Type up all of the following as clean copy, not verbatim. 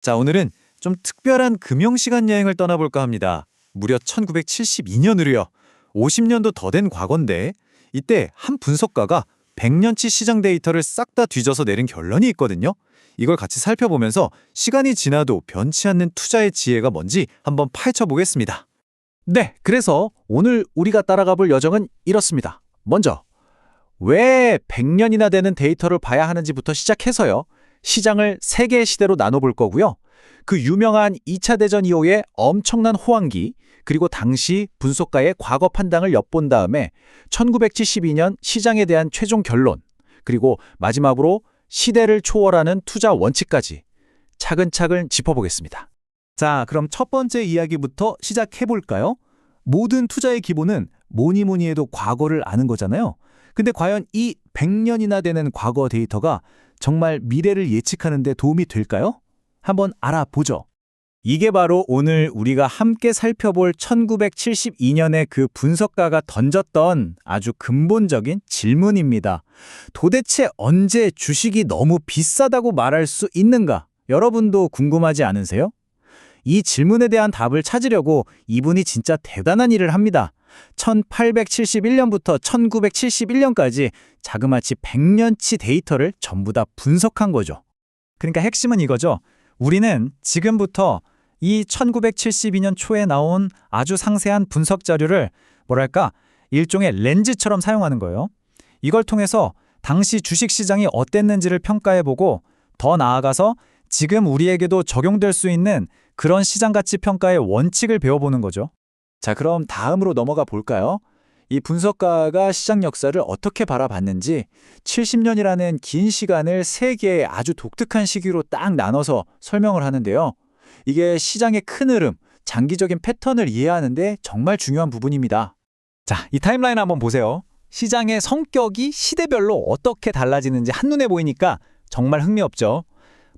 자, 오늘은 좀 특별한 금융시간 여행을 떠나볼까 합니다. 무려 1972년으로요. 50년도 더 된 과거인데 이때 한 분석가가 100년치 시장 데이터를 싹 다 뒤져서 내린 결론이 있거든요. 이걸 같이 살펴보면서 시간이 지나도 변치 않는 투자의 지혜가 뭔지 한번 파헤쳐 보겠습니다. 네, 그래서 오늘 우리가 따라가 볼 여정은 이렇습니다. 먼저, 왜 100년이나 되는 데이터를 봐야 하는지부터 시작해서요. 시장을 세 개의 시대로 나눠볼 거고요. 그 유명한 2차 대전 이후의 엄청난 호황기, 그리고 당시 분석가의 과거 판단을 엿본 다음에 1972년 시장에 대한 최종 결론, 그리고 마지막으로 시대를 초월하는 투자 원칙까지 차근차근 짚어보겠습니다. 자, 그럼 첫 번째 이야기부터 시작해볼까요? 모든 투자의 기본은 뭐니 뭐니 해도 과거를 아는 거잖아요. 근데 과연 이 100년이나 되는 과거 데이터가 정말 미래를 예측하는 데 도움이 될까요? 한번 알아보죠. 이게 바로 오늘 우리가 함께 살펴볼 1972년의 그 분석가가 던졌던 아주 근본적인 질문입니다. 도대체 언제 주식이 너무 비싸다고 말할 수 있는가? 여러분도 궁금하지 않으세요? 이 질문에 대한 답을 찾으려고 이분이 진짜 대단한 일을 합니다. 1871년부터 1971년까지 자그마치 100년치 데이터를 전부 다 분석한 거죠. 그러니까 핵심은 이거죠. 우리는 지금부터 이 1972년 초에 나온 아주 상세한 분석 자료를 일종의 렌즈처럼 사용하는 거예요. 이걸 통해서 당시 주식시장이 어땠는지를 평가해보고 더 나아가서 지금 우리에게도 적용될 수 있는 그런 시장가치 평가의 원칙을 배워보는 거죠. 자, 그럼 다음으로 넘어가 볼까요? 이 분석가가 시장 역사를 어떻게 바라봤는지 70년이라는 긴 시간을 세 개의 아주 독특한 시기로 딱 나눠서 설명을 하는데요. 이게 시장의 큰 흐름, 장기적인 패턴을 이해하는 데 정말 중요한 부분입니다. 자, 이 타임라인 한번 보세요. 시장의 성격이 시대별로 어떻게 달라지는지 한눈에 보이니까 정말 흥미롭죠.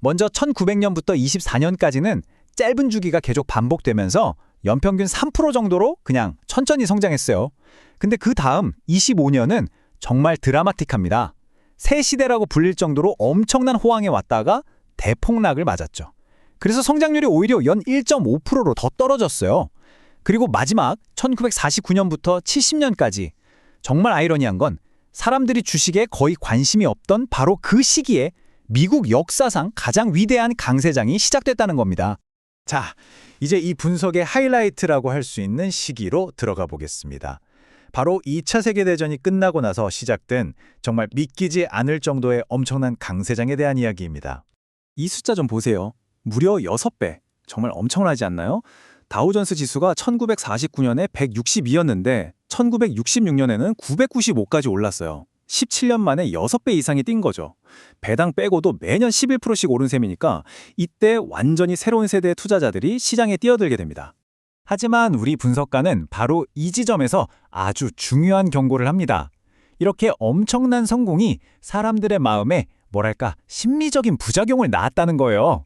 먼저 1900년부터 24년까지는 짧은 주기가 계속 반복되면서 연평균 3% 정도로 그냥 천천히 성장했어요. 근데 그 다음 25년은 정말 드라마틱합니다. 새 시대라고 불릴 정도로 엄청난 호황에 왔다가 대폭락을 맞았죠. 그래서 성장률이 오히려 연 1.5%로 더 떨어졌어요. 그리고 마지막 1949년부터 70년까지 정말 아이러니한 건 사람들이 주식에 거의 관심이 없던 바로 그 시기에 미국 역사상 가장 위대한 강세장이 시작됐다는 겁니다. 자, 이제 이 분석의 하이라이트라고 할 수 있는 시기로 들어가 보겠습니다. 바로 2차 세계대전이 끝나고 나서 시작된 정말 믿기지 않을 정도의 엄청난 강세장에 대한 이야기입니다. 이 숫자 좀 보세요. 무려 6배. 정말 엄청나지 않나요? 다우존스 지수가 1949년에 162였는데 1966년에는 995까지 올랐어요. 17년 만에 6배 이상이 뛴 거죠. 배당 빼고도 매년 11%씩 오른 셈이니까 이때 완전히 새로운 세대의 투자자들이 시장에 뛰어들게 됩니다. 하지만 우리 분석가는 바로 이 지점에서 아주 중요한 경고를 합니다. 이렇게 엄청난 성공이 사람들의 마음에 심리적인 부작용을 낳았다는 거예요.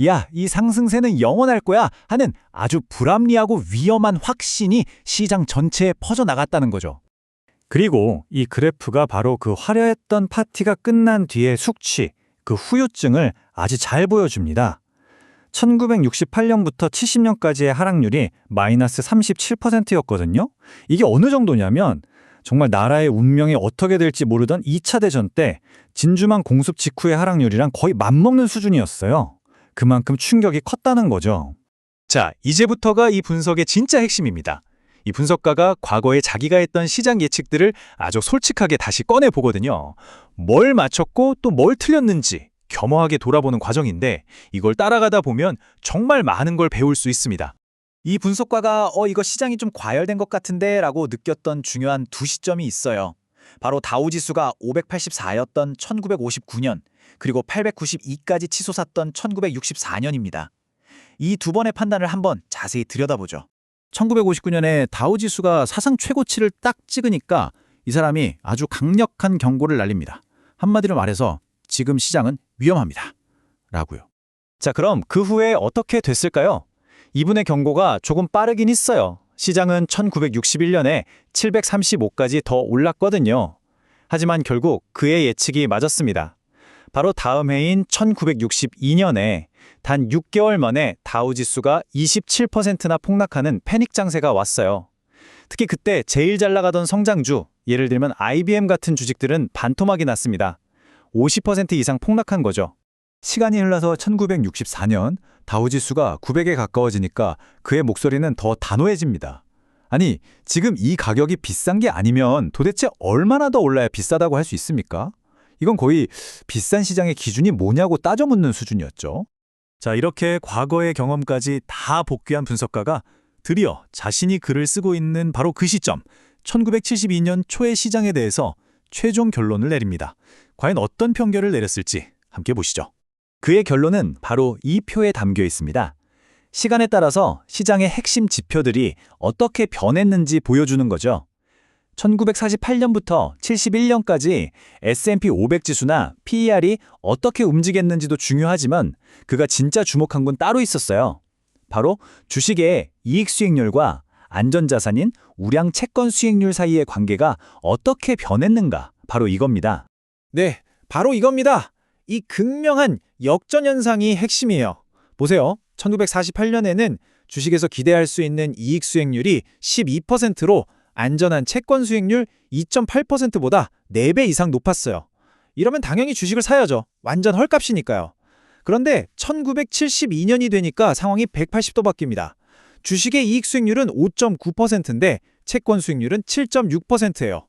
야, 이 상승세는 영원할 거야 하는 아주 불합리하고 위험한 확신이 시장 전체에 퍼져나갔다는 거죠. 그리고 이 그래프가 바로 그 화려했던 파티가 끝난 뒤의 숙취, 그 후유증을 아주 잘 보여줍니다. 1968년부터 70년까지의 하락률이 마이너스 37%였거든요. 이게 어느 정도냐면 정말 나라의 운명이 어떻게 될지 모르던 2차 대전 때 진주만 공습 직후의 하락률이랑 거의 맞먹는 수준이었어요. 그만큼 충격이 컸다는 거죠. 자, 이제부터가 이 분석의 진짜 핵심입니다. 이 분석가가 과거에 자기가 했던 시장 예측들을 아주 솔직하게 다시 꺼내보거든요. 뭘 맞췄고 또 뭘 틀렸는지 겸허하게 돌아보는 과정인데 이걸 따라가다 보면 정말 많은 걸 배울 수 있습니다. 이 분석가가 이거 시장이 좀 과열된 것 같은데 라고 느꼈던 중요한 두 시점이 있어요. 바로 다우지수가 584였던 1959년 그리고 892까지 치솟았던 1964년입니다. 이 두 번의 판단을 한번 자세히 들여다보죠. 1959년에 다우지수가 사상 최고치를 딱 찍으니까 이 사람이 아주 강력한 경고를 날립니다. 한마디로 말해서 지금 시장은 위험합니다. 라고요. 자, 그럼 그 후에 어떻게 됐을까요? 이분의 경고가 조금 빠르긴 했어요. 시장은 1961년에 735까지 더 올랐거든요. 하지만 결국 그의 예측이 맞았습니다. 바로 다음 해인 1962년에 단 6개월 만에 다우지수가 27%나 폭락하는 패닉 장세가 왔어요. 특히 그때 제일 잘 나가던 성장주, 예를 들면 IBM 같은 주식들은 반토막이 났습니다. 50% 이상 폭락한 거죠. 시간이 흘러서 1964년 다우지수가 900에 가까워지니까 그의 목소리는 더 단호해집니다. 아니, 지금 이 가격이 비싼 게 아니면 도대체 얼마나 더 올라야 비싸다고 할 수 있습니까? 이건 거의 비싼 시장의 기준이 뭐냐고 따져 묻는 수준이었죠. 자, 이렇게 과거의 경험까지 다 복귀한 분석가가 드디어 자신이 글을 쓰고 있는 바로 그 시점, 1972년 초의 시장에 대해서 최종 결론을 내립니다. 과연 어떤 평결을 내렸을지 함께 보시죠. 그의 결론은 바로 이 표에 담겨 있습니다. 시간에 따라서 시장의 핵심 지표들이 어떻게 변했는지 보여주는 거죠. 1948년부터 71년까지 S&P 500 지수나 PER이 어떻게 움직였는지도 중요하지만 그가 진짜 주목한 건 따로 있었어요. 바로 주식의 이익 수익률과 안전자산인 우량 채권 수익률 사이의 관계가 어떻게 변했는가, 바로 이겁니다. 네, 바로 이겁니다. 이 극명한 역전 현상이 핵심이에요. 보세요. 1948년에는 주식에서 기대할 수 있는 이익 수익률이 12%로 안전한 채권 수익률 2.8%보다 4배 이상 높았어요. 이러면 당연히 주식을 사야죠. 완전 헐값이니까요. 그런데 1972년이 되니까 상황이 180도 바뀝니다. 주식의 이익 수익률은 5.9%인데 채권 수익률은 7.6%예요.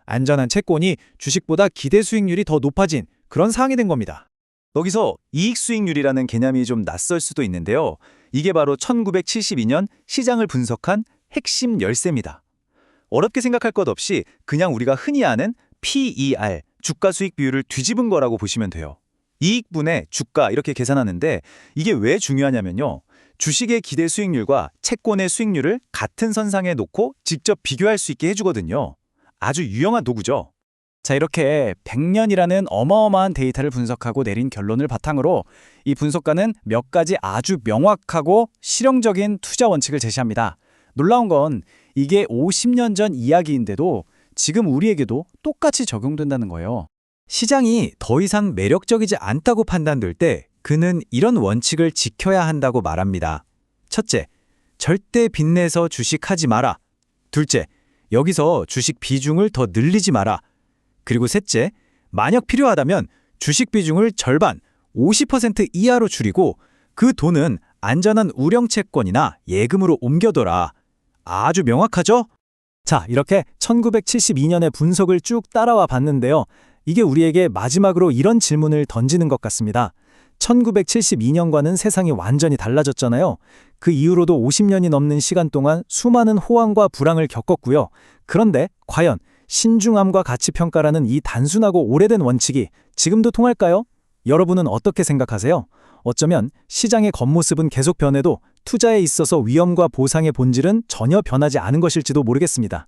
안전한 채권이 주식보다 기대 수익률이 더 높아진 그런 상황이 된 겁니다. 여기서 이익 수익률이라는 개념이 좀 낯설 수도 있는데요. 이게 바로 1972년 시장을 분석한 핵심 열쇠입니다. 어렵게 생각할 것 없이 그냥 우리가 흔히 아는 PER, 주가 수익 비율을 뒤집은 거라고 보시면 돼요. 이익분의 주가 이렇게 계산하는데 이게 왜 중요하냐면요. 주식의 기대 수익률과 채권의 수익률을 같은 선상에 놓고 직접 비교할 수 있게 해주거든요. 아주 유용한 도구죠. 자, 이렇게 100년이라는 어마어마한 데이터를 분석하고 내린 결론을 바탕으로 이 분석가는 몇 가지 아주 명확하고 실용적인 투자 원칙을 제시합니다. 놀라운 건 이게 50년 전 이야기인데도 지금 우리에게도 똑같이 적용된다는 거예요. 시장이 더 이상 매력적이지 않다고 판단될 때 그는 이런 원칙을 지켜야 한다고 말합니다. 첫째, 절대 빚내서 주식하지 마라. 둘째, 여기서 주식 비중을 더 늘리지 마라. 그리고 셋째, 만약 필요하다면 주식 비중을 절반, 50% 이하로 줄이고 그 돈은 안전한 우량채권이나 예금으로 옮겨둬라. 아주 명확하죠? 자, 이렇게 1972년의 분석을 쭉 따라와 봤는데요. 이게 우리에게 마지막으로 이런 질문을 던지는 것 같습니다. 1972년과는 세상이 완전히 달라졌잖아요. 그 이후로도 50년이 넘는 시간 동안 수많은 호황과 불황을 겪었고요. 그런데 과연 신중함과 가치평가라는 이 단순하고 오래된 원칙이 지금도 통할까요? 여러분은 어떻게 생각하세요? 어쩌면 시장의 겉모습은 계속 변해도 투자에 있어서 위험과 보상의 본질은 전혀 변하지 않은 것일지도 모르겠습니다.